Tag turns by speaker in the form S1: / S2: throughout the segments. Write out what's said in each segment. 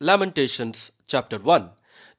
S1: Lamentations chapter 1.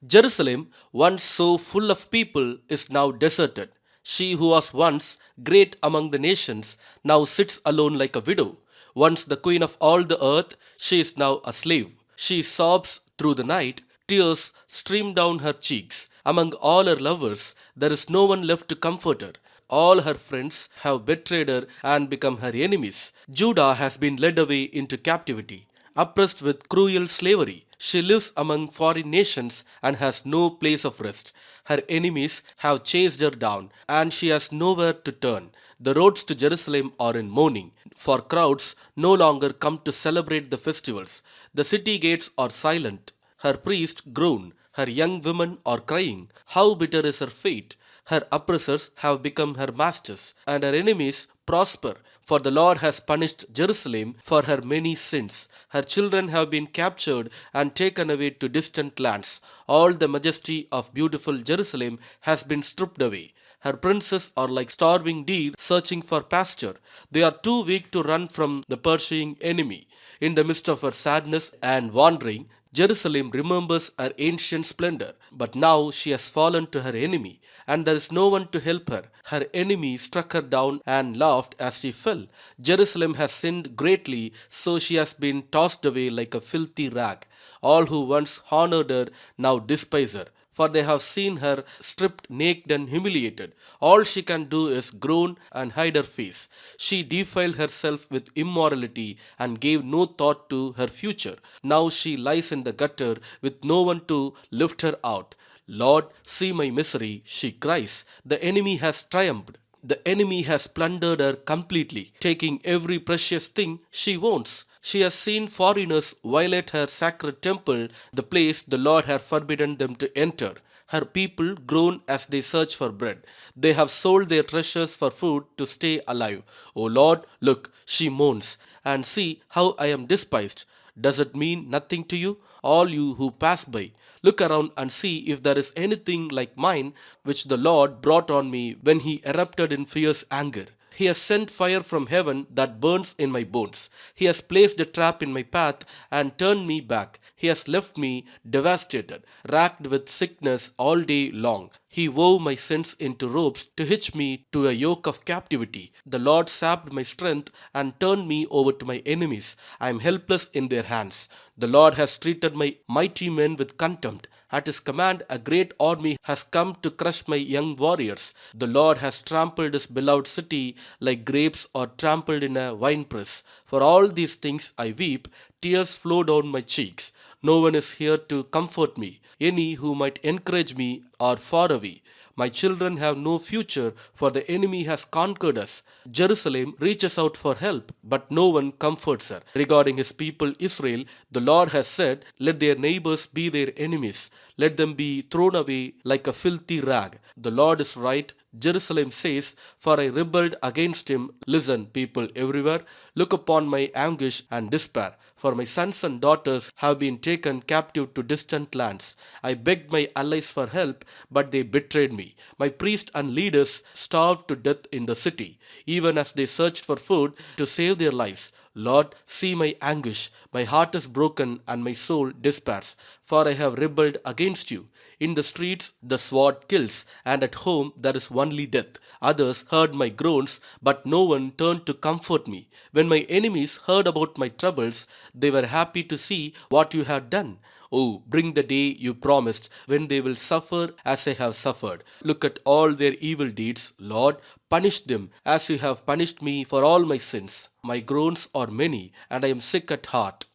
S1: Jerusalem, once so full of people, is now deserted. She who was once great among the nations now sits alone like a widow. Once the queen of all the earth, she is now a slave. She sobs through the night, tears stream down her cheeks. Among all her lovers, there is no one left to comfort her. All her friends have betrayed her and become her enemies. Judah has been led away into captivity, oppressed with cruel slavery. She lives among foreign nations and has no place of rest. Her enemies have chased her down, and she has nowhere to turn. The roads to Jerusalem are in mourning, for crowds no longer come to celebrate the festivals. The city gates are silent. Her priests groan, her young women are crying. How bitter is her fate! Her oppressors have become her masters, and her enemies prosper. For the Lord has punished Jerusalem for her many sins. Her children have been captured and taken away to distant lands. All the majesty of beautiful Jerusalem has been stripped away. Her princes are like starving deer searching for pasture. They are too weak to run from the pursuing enemy. In the midst of her sadness and wandering, Jerusalem remembers her ancient splendor, but now she has fallen to her enemy, and there is no one to help her. Her enemy struck her down and laughed as she fell. Jerusalem has sinned greatly, so she has been tossed away like a filthy rag. All who once honored her now despise her, for they have seen her stripped naked and humiliated. All she can do is groan and hide her face. She defiled herself with immorality and gave no thought to her future. Now she lies in the gutter with no one to lift her out. Lord, see my misery, she cries. The enemy has triumphed. The enemy has plundered her completely, taking every precious thing she owns. She has seen foreigners violate her sacred temple, the place the Lord had forbidden them to enter. Her people groan as they search for bread. They have sold their treasures for food to stay alive. O Lord, look, she moans, and see how I am despised. Does it mean nothing to you, all you who pass by? Look around and see if there is anything like mine which the Lord brought on me when he erupted in fierce anger. He has sent fire from heaven that burns in my bones. He has placed a trap in my path and turned me back. He has left me devastated, racked with sickness all day long. He wove my sins into ropes to hitch me to a yoke of captivity. The Lord sapped my strength and turned me over to my enemies. I am helpless in their hands. The Lord has treated my mighty men with contempt. At his command, a great army has come to crush my young warriors. The Lord has trampled his beloved city like grapes are trampled in a winepress. For all these things I weep, tears flow down my cheeks. No one is here to comfort me. Any who might encourage me are far away. My children have no future, for the enemy has conquered us. Jerusalem reaches out for help, but no one comforts her. Regarding his people Israel, the Lord has said, let their neighbors be their enemies. Let them be thrown away like a filthy rag. The Lord is right. Jerusalem says, for I rebelled against him. Listen, people everywhere, look upon my anguish and despair. For my sons and daughters have been taken captive to distant lands. I begged my allies for help, but they betrayed me. My priests and leaders starved to death in the city, even as they searched for food to save their lives. Lord, see my anguish. My heart is broken and my soul despairs, for I have rebelled against you. In the streets the sword kills, and at home there is only death. Others heard my groans, but no one turned to comfort me. When my enemies heard about my troubles, they were happy to see what you had done. Oh, bring the day you promised when they will suffer as I have suffered. Look at all their evil deeds, Lord. Punish them as you have punished me for all my sins. My groans are many, and I am sick at heart.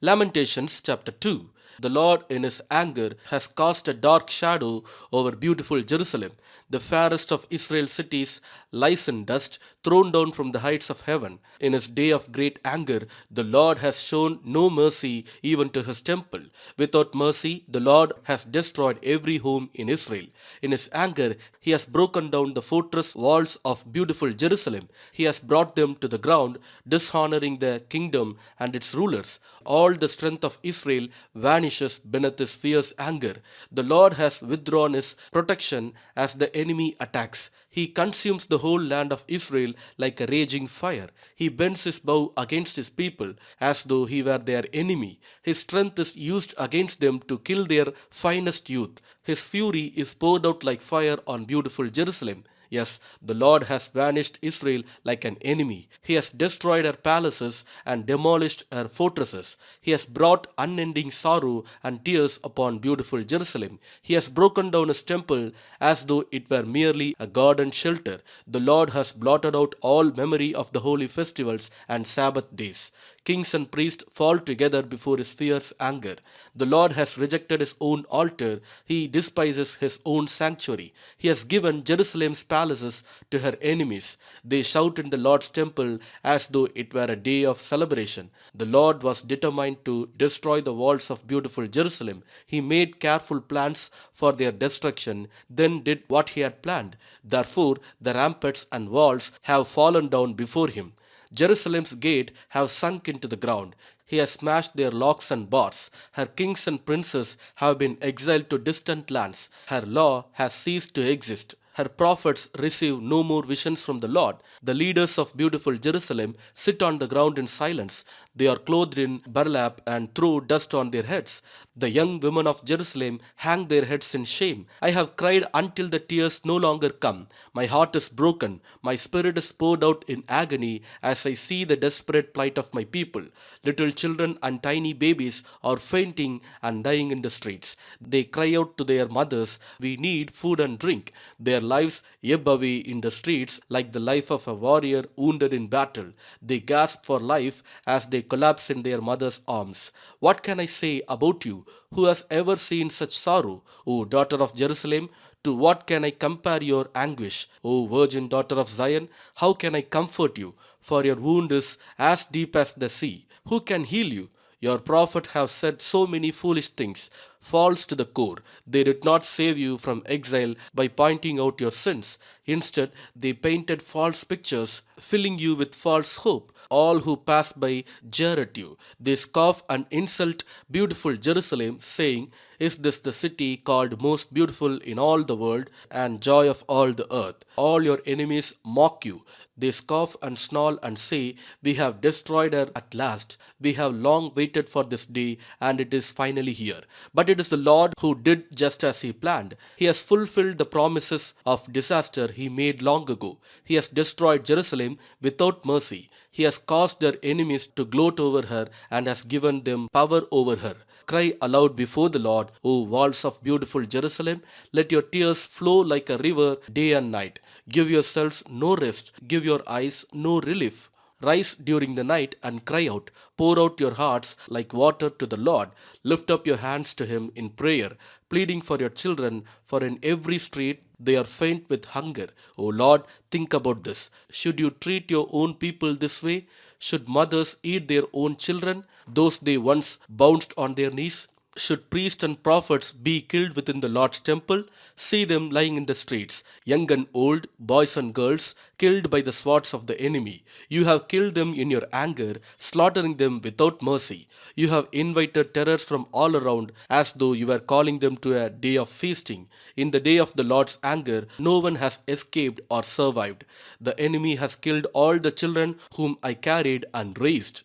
S1: Lamentations chapter 2. The Lord in his anger has cast a dark shadow over beautiful Jerusalem. The fairest of Israel's cities lies in dust, thrown down from the heights of heaven. In his day of great anger, the Lord has shown no mercy even to his temple. Without mercy, the Lord has destroyed every home in Israel. In his anger, he has broken down the fortress walls of beautiful Jerusalem. He has brought them to the ground, dishonoring the kingdom and its rulers. All the strength of Israel vanished vanishes beneath his fierce anger. The Lord has withdrawn his protection as the enemy attacks. He consumes the whole land of Israel like a raging fire. He bends his bow against his people as though he were their enemy. His strength is used against them to kill their finest youth. His fury is poured out like fire on beautiful Jerusalem. Yes, the Lord has vanished Israel like an enemy. He has destroyed her palaces and demolished her fortresses. He has brought unending sorrow and tears upon beautiful Jerusalem. He has broken down his temple as though it were merely a garden shelter. The Lord has blotted out all memory of the holy festivals and Sabbath days. Kings and priests fall together before his fierce anger. The Lord has rejected his own altar. He despises his own sanctuary. He has given Jerusalem's palaces to her enemies. They shout in the Lord's temple as though it were a day of celebration. The Lord was determined to destroy the walls of beautiful Jerusalem. He made careful plans for their destruction, then did what he had planned. Therefore, the ramparts and walls have fallen down before him. Jerusalem's gate have sunk into the ground. He has smashed their locks and bars. Her kings and princes have been exiled to distant lands. Her law has ceased to exist. Her prophets receive no more visions from the Lord. The leaders of beautiful Jerusalem sit on the ground in silence. They are clothed in burlap and throw dust on their heads. The young women of Jerusalem hang their heads in shame. I have cried until the tears no longer come. My heart is broken. My spirit is poured out in agony as I see the desperate plight of my people. Little children and tiny babies are fainting and dying in the streets. They cry out to their mothers, "We need food and drink." Their lives ebb away in the streets like the life of a warrior wounded in battle. They gasp for life as they collapse in their mother's arms. What can I say about you? Who has ever seen such sorrow? O daughter of Jerusalem, to what can I compare your anguish? O virgin daughter of Zion, how can I comfort you? For your wound is as deep as the sea. Who can heal you? Your prophet have said so many foolish things, false to the core. They did not save you from exile by pointing out your sins. Instead, they painted false pictures, filling you with false hope. All who pass by jeer at you. They scoff and insult beautiful Jerusalem, saying, "Is this the city called most beautiful in all the world and joy of all the earth?" All your enemies mock you. They scoff and snarl and say, "We have destroyed her at last. We have long waited for this day, and it is finally here." But it is the Lord who did just as he planned. He has fulfilled the promises of disaster he made long ago. He has destroyed Jerusalem without mercy. He has caused their enemies to gloat over her and has given them power over her. Cry aloud before the Lord, O walls of beautiful Jerusalem. Let your tears flow like a river day and night. Give yourselves no rest. Give your eyes no relief. Rise during the night and cry out. Pour out your hearts like water to the Lord. Lift up your hands to him in prayer, pleading for your children, for in every street they are faint with hunger. O Lord, think about this. Should you treat your own people this way? Should mothers eat their own children, those they once bounced on their knees? Should priests and prophets be killed within the Lord's temple? See them lying in the streets, young and old, boys and girls, killed by the swords of the enemy. You have killed them in your anger, slaughtering them without mercy. You have invited terrors from all around, as though you were calling them to a day of feasting. In the day of the Lord's anger, no one has escaped or survived. The enemy has killed all the children whom I carried and raised.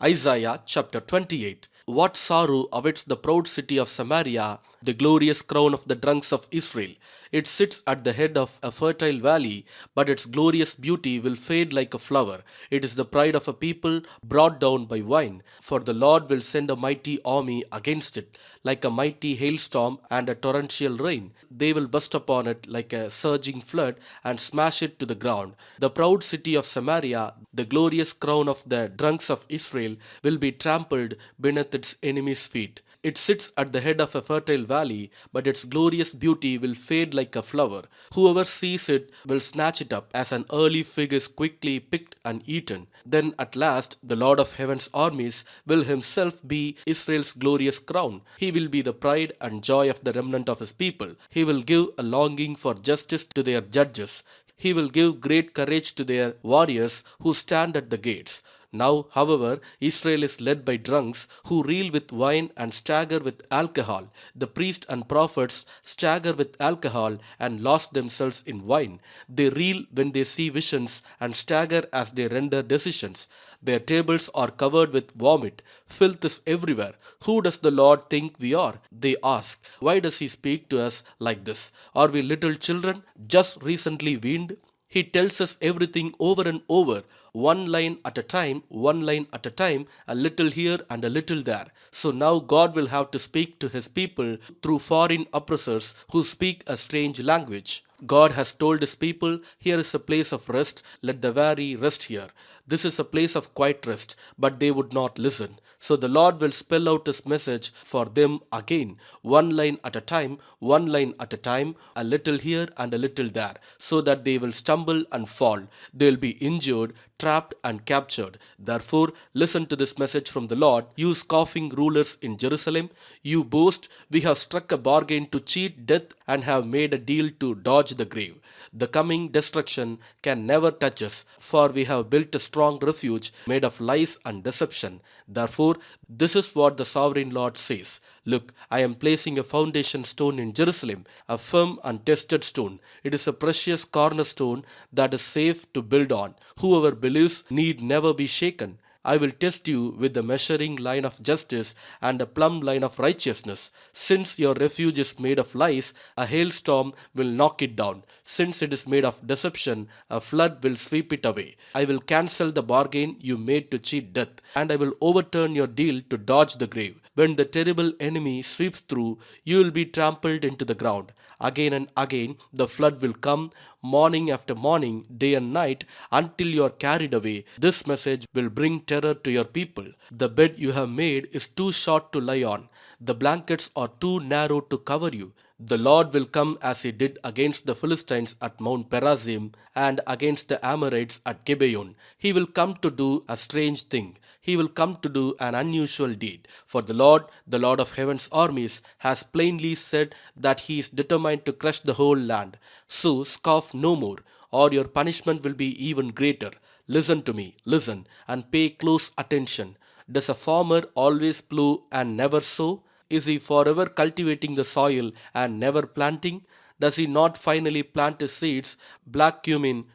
S1: Isaiah chapter 28. What sorrow awaits the proud city of Samaria, the glorious crown of the drunks of Israel. It sits at the head of a fertile valley, but its glorious beauty will fade like a flower. It is the pride of a people brought down by wine, for the Lord will send a mighty army against it, like a mighty hailstorm and a torrential rain. They will burst upon it like a surging flood and smash it to the ground. The proud city of Samaria, the glorious crown of the drunks of Israel, will be trampled beneath its enemies' feet. It sits at the head of a fertile valley, but its glorious beauty will fade like a flower. Whoever sees it will snatch it up, as an early fig is quickly picked and eaten. Then at last the Lord of heaven's armies will himself be Israel's glorious crown. He will be the pride and joy of the remnant of his people. He will give a longing for justice to their judges. He will give great courage to their warriors who stand at the gates. Now, however, Israel is led by drunks who reel with wine and stagger with alcohol. The priests and prophets stagger with alcohol and lost themselves in wine. They reel when they see visions and stagger as they render decisions. Their tables are covered with vomit. Filth is everywhere. Who does the Lord think we are? They ask. Why does he speak to us like this? Are we little children, just recently weaned? He tells us everything over and over, one line at a time, one line at a time, a little here and a little there. So now God will have to speak to his people through foreign oppressors who speak a strange language. God has told his people, here is a place of rest, let the weary rest here. This is a place of quiet rest, but they would not listen. So the Lord will spell out his message for them again, one line at a time, one line at a time, a little here and a little there, so that they will stumble and fall. They will be injured, trapped and captured. Therefore, listen to this message from the Lord. You scoffing rulers in Jerusalem, you boast, we have struck a bargain to cheat death and have made a deal to dodge the grave. The coming destruction can never touch us, for we have built a strong refuge made of lies and deception. Therefore, this is what the sovereign Lord says. Look, I am placing a foundation stone in Jerusalem, a firm and tested stone. It is a precious cornerstone that is safe to build on. Whoever believes need never be shaken. I will test you with the measuring line of justice and a plumb line of righteousness. Since your refuge is made of lies, a hailstorm will knock it down. Since it is made of deception, a flood will sweep it away. I will cancel the bargain you made to cheat death, and I will overturn your deal to dodge the grave. When the terrible enemy sweeps through, you will be trampled into the ground. Again and again, the flood will come, morning after morning, day and night, until you are carried away. This message will bring terror to your people. The bed you have made is too short to lie on. The blankets are too narrow to cover you. The Lord will come as he did against the Philistines at Mount Perazim and against the Amorites at Gibeon. He will come to do a strange thing. He will come to do an unusual deed. For the Lord of heaven's armies, has plainly said that he is determined to crush the whole land. So scoff no more, or your punishment will be even greater. Listen to me, listen, and pay close attention. Does a farmer always plow and never sow? Is he forever cultivating the soil and never planting? Does he not finally plant his seeds, black cumin,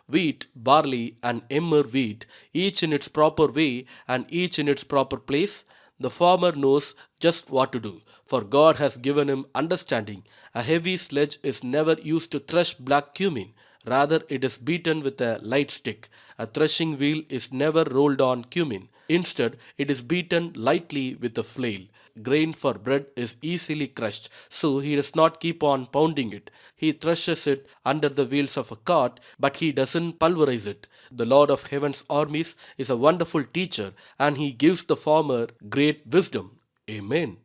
S1: wheat, barley, and emmer wheat, each in its proper way and each in its proper place? The farmer knows just what to do, for God has given him understanding. A heavy sledge is never used to thresh black cumin. Rather, it is beaten with a light stick. A threshing wheel is never rolled on cumin. Instead, it is beaten lightly with a flail. Grain for bread is easily crushed, so he does not keep on pounding it. He threshes it under the wheels of a cart, but he doesn't pulverize it. The Lord of heaven's armies is a wonderful teacher, and he gives the farmer great wisdom. Amen.